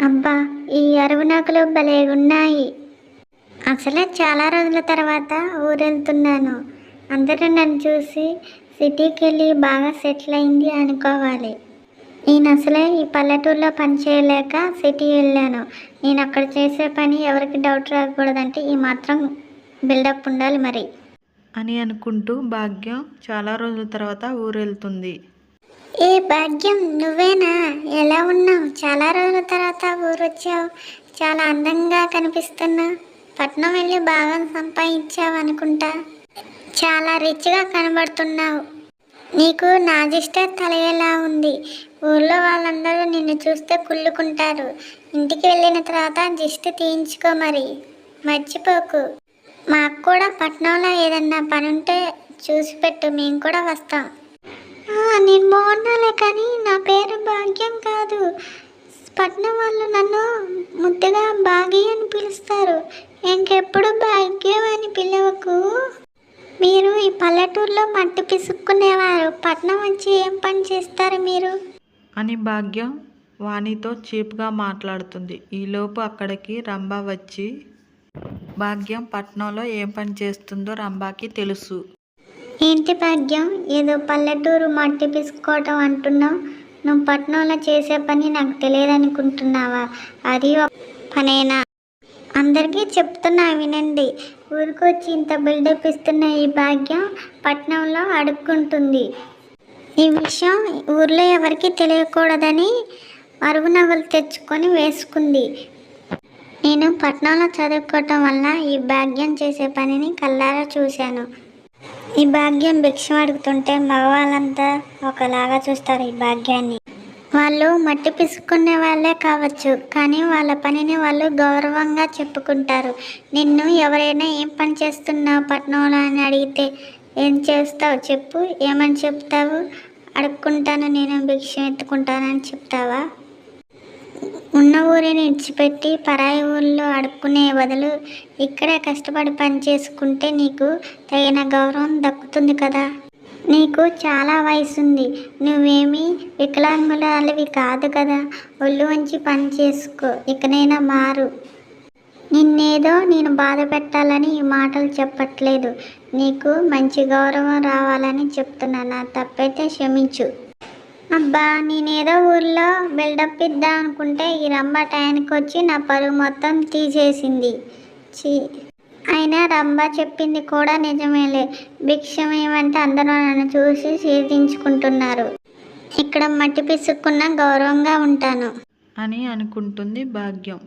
అబ్బా! ఈ అరువునాకులు భలేగున్నాయి. అసలే చాలా రోజుల తర్వాత ఊరెళ్తున్నాను. అందరూ నన్ను చూసి సిటీకెళ్ళి బాగా సెటిల్ అయింది అనుకోవాలి. నేనసలే ఈ పల్లెటూరులో పని చేయలేక సిటీ వెళ్ళాను. నేనక్కడ చేసే పని ఎవరికి డౌట్ రాకూడదంటే ఈ మాత్రం బిల్డప్ ఉండాలి మరి. అని అనుకుంటూ భాగ్యం చాలా రోజుల తర్వాత ఊరెళ్తుంది. ఏ భాగ్యం, నువ్వేనా? ఎలా ఉన్నావు? చాలా రోజుల తర్వాత ఊరొచ్చావు. చాలా అందంగా కనిపిస్తున్నావు. పట్నం వెళ్ళి బాగా సంపాదించావు అనుకుంటా. చాలా రిచ్గా కనబడుతున్నావు. నీకు నా దిష్టే తలయేలా ఉంది. ఊళ్ళో వాళ్ళందరూ నిన్ను చూస్తే కుళ్ళుకుంటారు. ఇంటికి వెళ్ళిన తర్వాత దిష్టి తీయించుకో మరి, మర్చిపోకు. మాకు కూడా పట్నంలో ఏదన్నా పనుంటే చూసి పెట్టు, మేము కూడా వస్తాం. నేను బాగున్నాలే, కానీ నా పేరు భాగ్యం కాదు. పట్నం వాళ్ళు నన్ను ముద్దుగా భాగి అని పిలుస్తారు. ఇంకెప్పుడు భాగ్యం అని పిలవకు. మీరు ఈ పల్లెటూరులో మట్టి పిసుక్కునేవారు, పట్నం వచ్చి ఏం పని చేస్తారు మీరు? అని భాగ్యం వాణితో చీప్గా మాట్లాడుతుంది. ఈలోపు అక్కడికి రంభ వచ్చి, భాగ్యం పట్నంలో ఏం పని చేస్తుందో రంభకి తెలుసు. ఏంటి భాగ్యం, ఏదో పల్లెటూరు మట్టి పిసుకోవటం అంటున్నావు? నువ్వు పట్నంలో చేసే పని నాకు తెలియదనుకుంటున్నావా? అది ఒక పనేనా? అందరికీ చెప్తున్నా వినండి. ఊరికొచ్చి ఇంత బిల్డప్ ఇస్తున్న ఈ భాగ్యం పట్నంలో అడుక్కుంటుంది. ఈ విషయం ఊర్లో ఎవరికి తెలియకూడదని అరుగు నగలు తెచ్చుకొని వేసుకుంది. నేను పట్నంలో చదువుకోవటం వల్ల ఈ భాగ్యం చేసే పనిని కళ్ళారా చూశాను. ఈ భాగ్యం భిక్షం అడుగుతుంటే మగవాళ్ళంతా ఒకలాగా చూస్తారు ఈ భాగ్యాన్ని. వాళ్ళు మట్టి పిసుక్కునే వాళ్ళే కావచ్చు, కానీ వాళ్ళ పనిని వాళ్ళు గౌరవంగా చెప్పుకుంటారు. నిన్ను ఎవరైనా ఏం పని చేస్తున్నావు పట్నంలో అని అడిగితే ఏం చేస్తావు చెప్పు? ఏమని చెప్తావు? అడుక్కుంటాను, నేను భిక్షం ఎత్తుకుంటానని చెప్తావా? ఉన్న ఊరిని విడిచిపెట్టి పరాయి ఊళ్ళో అడుక్కునే బదులు ఇక్కడే కష్టపడి పని చేసుకుంటే నీకు తగిన గౌరవం దక్కుతుంది కదా. నీకు చాలా వయసుంది, నువ్వేమీ వికలాంగురాలివి కాదు కదా. ఒళ్ళు వంచి పని చేసుకో, ఇకనైనా మారు. నిన్నేదో నేను బాధ పెట్టాలని ఈ మాటలు చెప్పట్లేదు. నీకు మంచి గౌరవం రావాలని చెప్తున్నా. నా తప్పైతే క్షమించు. అబ్బా, నేనేదో ఊర్లో బిల్డప్ ఇద్దాం అనుకుంటే ఈ రంభ టైంకి వచ్చి నా పరువు మొత్తం తీసేసింది. అయినా రంభ చెప్పింది కూడా నిజమేలే. భిక్షం ఏమంటే అందరూ నన్ను చూసి సీదించుకుంటున్నారు. ఇక్కడ మట్టి పిసుక్కున్న గౌరవంగా ఉంటాను అని అనుకుంటుంది భాగ్యం.